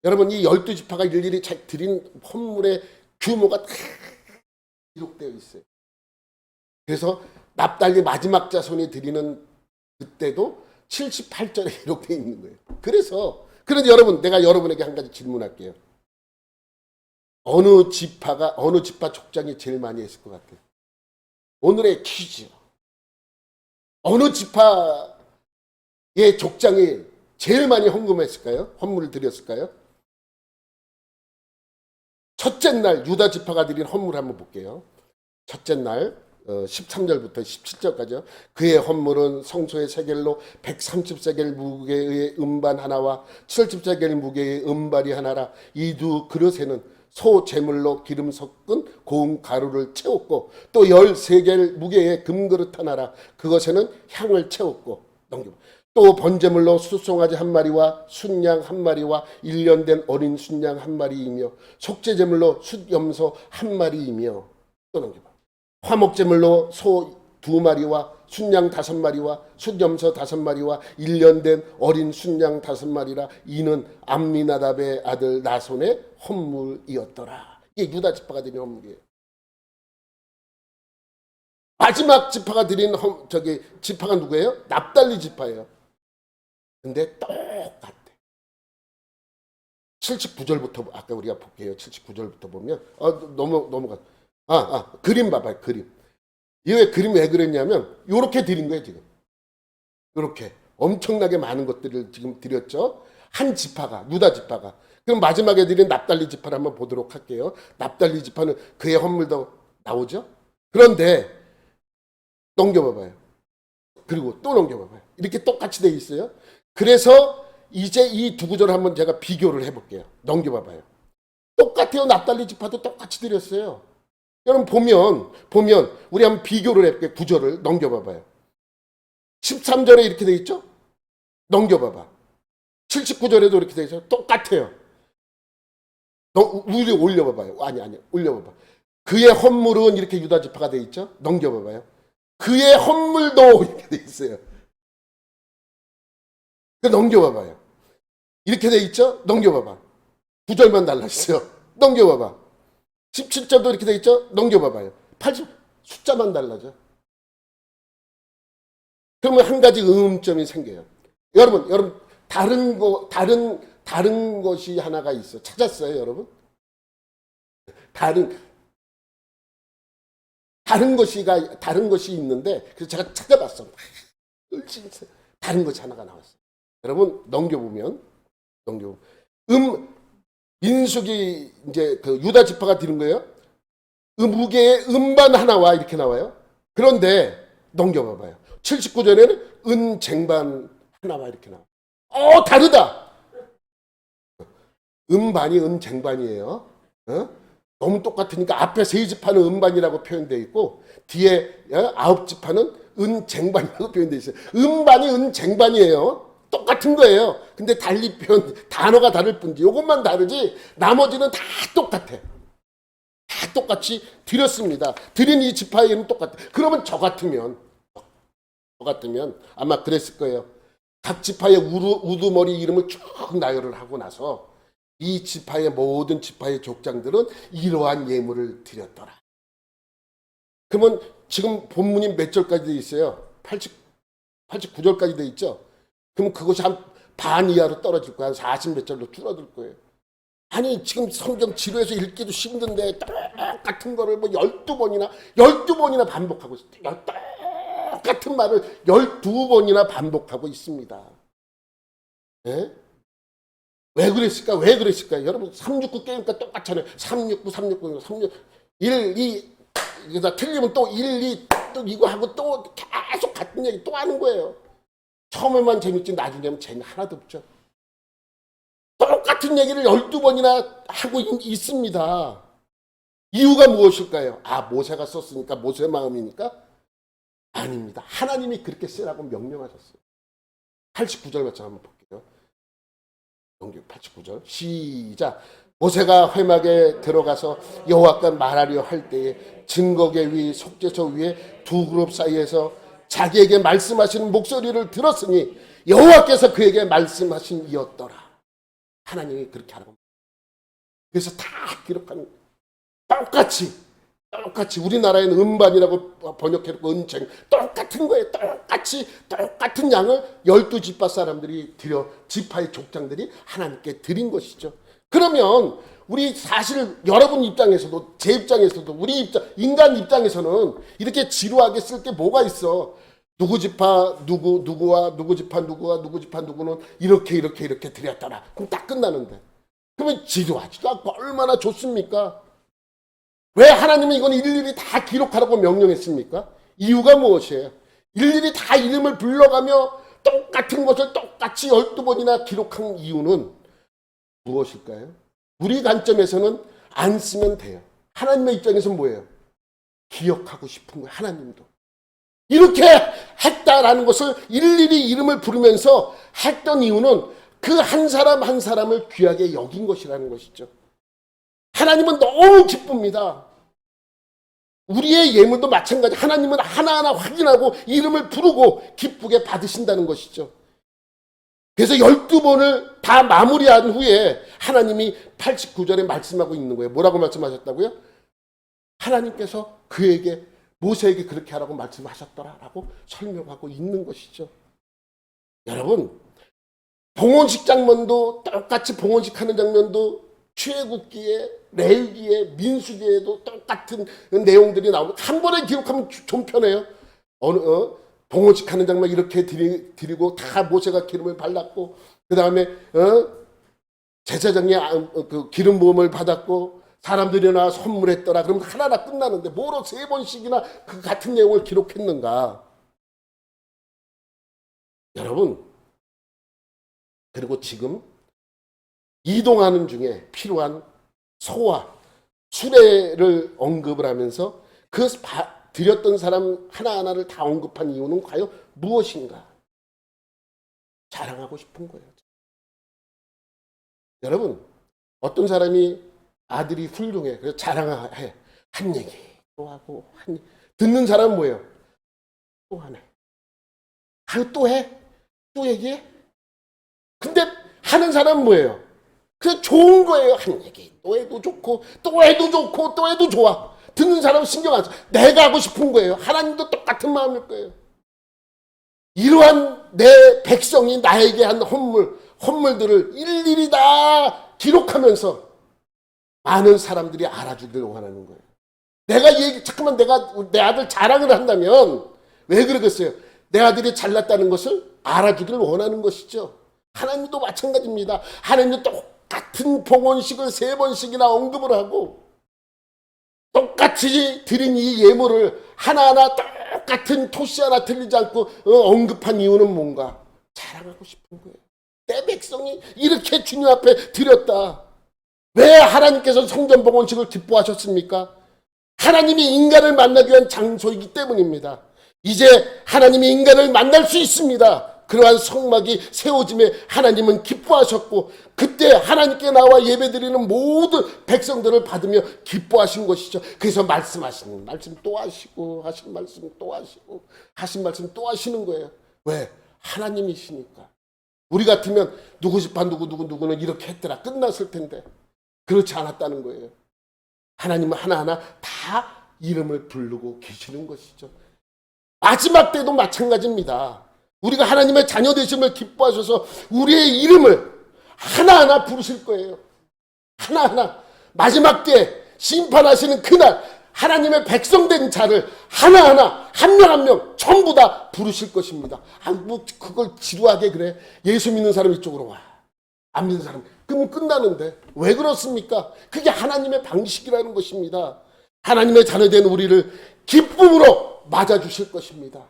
여러분, 이 12지파가 일일이 드린 헌물의 규모가 다 기록되어 있어요. 그래서 납달리 마지막 자손이 드리는 그때도 78절에 기록되어 있는 거예요. 그런데 여러분, 내가 여러분에게 한 가지 질문할게요. 어느 지파 족장이 제일 많이 했을 것 같아요? 오늘의 퀴즈. 어느 지파의 족장이 제일 많이 헌금했을까요? 헌물을 드렸을까요? 첫째 날 유다 지파가 드린 헌물 한번 볼게요. 첫째 날 13절부터 17절까지요. 그의 헌물은 성소의 세겔로 130세겔 무게의 음반 하나와 70세겔 무게의 음발이 하나라. 이 두 그릇에는 소 제물로 기름 섞은 고운 가루를 채웠고 또 13개의 무게의 금그릇 하나라. 그것에는 향을 채웠고 또 번제물로 숫송아지 한 마리와 순양 한 마리와 1년 된 어린 순양 한 마리이며 속죄제물로 숫염소 한 마리이며 또 넘겨봐. 화목제물로 소 2마리와 순양 5마리와 숫염소 5마리와 1년 된 어린 순양 5마리라. 이는 암미나답의 아들 나손의 헌물이었더라. 이게 유다 지파가 드린 헌물이에요. 마지막 지파가 드린 지파가 누구예요? 납달리 지파예요. 근데 똑같아. 79절부터 아까 우리가 볼게요. 79절부터 보면 넘어가. 그림 봐봐요. 그림. 이 그림 왜 그랬냐면 요렇게 드린 거예요. 지금 요렇게 엄청나게 많은 것들을 지금 드렸죠. 한 지파가, 유다 지파가. 그럼 마지막에 드린 납달리 지파를 한번 보도록 할게요. 납달리 지파는 그의 헌물도 나오죠. 그런데 넘겨봐봐요. 그리고 또 넘겨봐봐요. 이렇게 똑같이 돼 있어요. 그래서 이제 이 두 구절을 한번 제가 비교를 해볼게요. 넘겨봐봐요. 똑같아요. 납달리 지파도 똑같이 드렸어요. 여러분 보면 우리 한번 비교를 해볼게요. 구절을 넘겨봐봐요. 13절에 이렇게 돼 있죠? 넘겨봐봐. 79절에도 이렇게 돼 있죠? 똑같아요. 위로 올려봐봐요. 아니 올려봐봐. 그의 헌물은 이렇게 유다 지파가 돼 있죠? 넘겨봐봐요. 그의 헌물도 이렇게 돼 있어요. 넘겨봐봐요. 이렇게 돼 있죠? 넘겨봐봐. 9절만 달랐어요. 넘겨봐봐. 17절도 이렇게 돼 있죠? 넘겨봐봐요. 80 숫자만 달라져. 그러면 한 가지 의문점이 생겨요. 여러분 다른 것이 하나가 있어. 찾았어요, 여러분? 다른 것이 있는데 그래서 제가 찾아봤어. 다른 것이 하나가 나왔어. 여러분 넘겨보면 민수기 이제 그 유다 지파가 드린 거예요. 무게의 음반 하나와 이렇게 나와요. 그런데 넘겨봐봐요. 79절에는 은 쟁반 하나와 이렇게 나와. 다르다. 음반이 은 쟁반이에요. 너무 똑같으니까 앞에 세 지파는 음반이라고 표현되어 있고 뒤에 9지파는 은 쟁반이라고 표현되어 있어요. 음반이 은 쟁반이에요. 똑같은 거예요. 근데 달리 단어가 다를 뿐이지. 이것만 다르지 나머지는 다 똑같아. 다 똑같이 드렸습니다. 드린 이 지파의 이름 똑같아. 그러면 저 같으면 아마 그랬을 거예요. 각 지파의 우두머리 이름을 쭉 나열을 하고 나서 이 지파의 모든 지파의 족장들은 이러한 예물을 드렸더라. 그러면 지금 본문이 몇 절까지 돼 있어요? 89절까지 돼 있죠? 그럼 그것이 한 반 이하로 떨어질 거야. 한 40 몇 절로 줄어들 거예요. 아니 지금 성경 지루해서 읽기도 힘든데 똑같은 거를 뭐 12번이나 반복하고 있어요. 똑같은 말을 12번이나 반복하고 있습니다. 예? 왜 그랬을까? 여러분 369 깨니까 똑같잖아요. 369 1, 2 이거 틀리면 또 1, 2 또 이거 하고 또 계속 같은 얘기 또 하는 거예요. 처음에만 재밌지 나중에는 재미 하나도 없죠. 똑같은 얘기를 12번이나 하고 있습니다. 이유가 무엇일까요? 모세가 썼으니까 모세의 마음이니까? 아닙니다. 하나님이 그렇게 쓰라고 명령하셨어요. 89절 같이 한번 볼게요. 용기 89절 시작. 모세가 회막에 들어가서 여호와께 말하려 할 때에 증거계 위 속죄소 위에 두 그룹 사이에서 자기에게 말씀하시는 목소리를 들었으니 여호와께서 그에게 말씀하신 이었더라. 하나님이 그렇게 하라고. 그래서 다 기록하는 거예요. 똑같이 우리나라에는 음반이라고 번역해놓고 은쟁 똑같은 거예요. 똑같은 양을 12지파 사람들이 드려 지파의 족장들이 하나님께 드린 것이죠. 그러면 우리 사실 여러분 입장에서도 제 입장에서도 우리 인간 입장에서는 이렇게 지루하게 쓸 게 뭐가 있어. 누구 지파 누구와 누구 지파 누구와 누구 지파 누구는 이렇게 드렸더라. 그럼 딱 끝나는데. 그러면 지루하지도 않고 얼마나 좋습니까? 왜 하나님은 이건 일일이 다 기록하라고 명령했습니까? 이유가 무엇이에요? 일일이 다 이름을 불러가며 똑같은 것을 똑같이 12번이나 기록한 이유는 무엇일까요? 우리 관점에서는 안 쓰면 돼요. 하나님의 입장에서는 뭐예요? 기억하고 싶은 거예요. 하나님도. 이렇게 했다라는 것을 일일이 이름을 부르면서 했던 이유는 그 한 사람 한 사람을 귀하게 여긴 것이라는 것이죠. 하나님은 너무 기쁩니다. 우리의 예물도 마찬가지. 하나님은 하나하나 확인하고 이름을 부르고 기쁘게 받으신다는 것이죠. 그래서 12번을 다 마무리한 후에 하나님이 89절에 말씀하고 있는 거예요. 뭐라고 말씀하셨다고요? 하나님께서 그에게 모세에게 그렇게 하라고 말씀하셨더라라고 설명하고 있는 것이죠. 여러분, 봉헌식 장면도 똑같이 봉헌식 하는 장면도 출애굽기에 레위기에 민수기에도 똑같은 내용들이 나오고 한 번에 기록하면 좀 편해요. 봉헌식 하는 장면 이렇게 드리고 다 모세가 기름을 발랐고 그 다음에 제사장이 그 기름 부음을 받았고 사람들이 나 선물했더라. 그럼 하나하나 끝나는데 뭐로 3번씩이나 그 같은 내용을 기록했는가? 여러분, 그리고 지금 이동하는 중에 필요한 소화, 수레를 언급을 하면서 그 드렸던 사람 하나하나를 다 언급한 이유는 과연 무엇인가? 자랑하고 싶은 거예요. 여러분, 어떤 사람이 아들이 훌륭해. 그래서 자랑해. 한 얘기 또 하고 듣는 사람은 뭐예요? 또 하네. 또 해? 또 얘기해? 근데 하는 사람은 뭐예요? 그냥 좋은 거예요. 한 얘기 또 해도 좋고 또 해도 좋고 또 해도 좋아. 듣는 사람은 신경 안 써. 내가 하고 싶은 거예요. 하나님도 똑같은 마음일 거예요. 이러한 내 백성이 나에게 한 헌물들을 일일이 다 기록하면서 많은 사람들이 알아주길 원하는 거예요. 잠깐만 내가 내 아들 자랑을 한다면 왜 그러겠어요? 내 아들이 잘났다는 것을 알아주길 원하는 것이죠. 하나님도 마찬가지입니다. 하나님도 똑같은 봉헌식을 3번씩이나 언급을 하고 똑같이 드린 이 예물을 하나하나 똑같은 토시 하나 틀리지 않고 언급한 이유는 뭔가? 자랑하고 싶은 거예요. 내 백성이 이렇게 주님 앞에 드렸다. 왜 하나님께서 성전 봉헌식을 기뻐하셨습니까? 하나님이 인간을 만나기 위한 장소이기 때문입니다. 이제 하나님이 인간을 만날 수 있습니다. 그러한 성막이 세워짐에 하나님은 기뻐하셨고 그때 하나님께 나와 예배드리는 모든 백성들을 받으며 기뻐하신 것이죠. 그래서 말씀하시는 말씀 또 하시고 하신 말씀 또 하시고 하신 말씀 또 하시는 거예요. 왜? 하나님이시니까. 우리 같으면 누구 집안 누구는 이렇게 했더라 끝났을 텐데 그렇지 않았다는 거예요. 하나님은 하나하나 다 이름을 부르고 계시는 것이죠. 마지막 때도 마찬가지입니다. 우리가 하나님의 자녀 되심을 기뻐하셔서 우리의 이름을 하나하나 부르실 거예요. 하나하나. 마지막 때 심판하시는 그날 하나님의 백성된 자를 하나하나 한 명 한 명 전부 다 부르실 것입니다. 뭐 그걸 지루하게 그래. 예수 믿는 사람 이쪽으로 와. 안 믿는 사람 그럼 끝나는데 왜 그렇습니까? 그게 하나님의 방식이라는 것입니다. 하나님의 자녀된 우리를 기쁨으로 맞아주실 것입니다.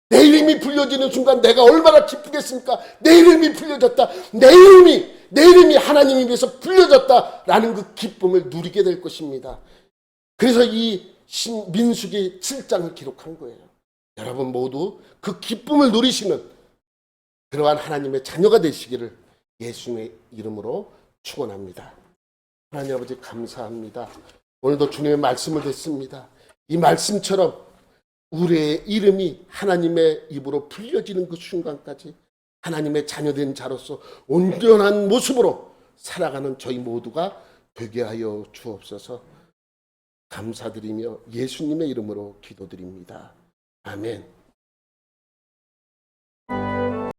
내 이름이 불려지는 순간 내가 얼마나 기쁘겠습니까? 내 이름이 불려졌다. 내 이름이 하나님 입에서 불려졌다라는 그 기쁨을 누리게 될 것입니다. 그래서 이 민수기 7장을 기록한 거예요. 여러분 모두 그 기쁨을 누리시는 그러한 하나님의 자녀가 되시기를 예수님의 이름으로 축원합니다. 하나님 아버지 감사합니다. 오늘도 주님의 말씀을 듣습니다. 이 말씀처럼 우리의 이름이 하나님의 입으로 불려지는 그 순간까지 하나님의 자녀된 자로서 온전한 모습으로 살아가는 저희 모두가 되게 하여 주옵소서. 감사드리며 예수님의 이름으로 기도드립니다. 아멘.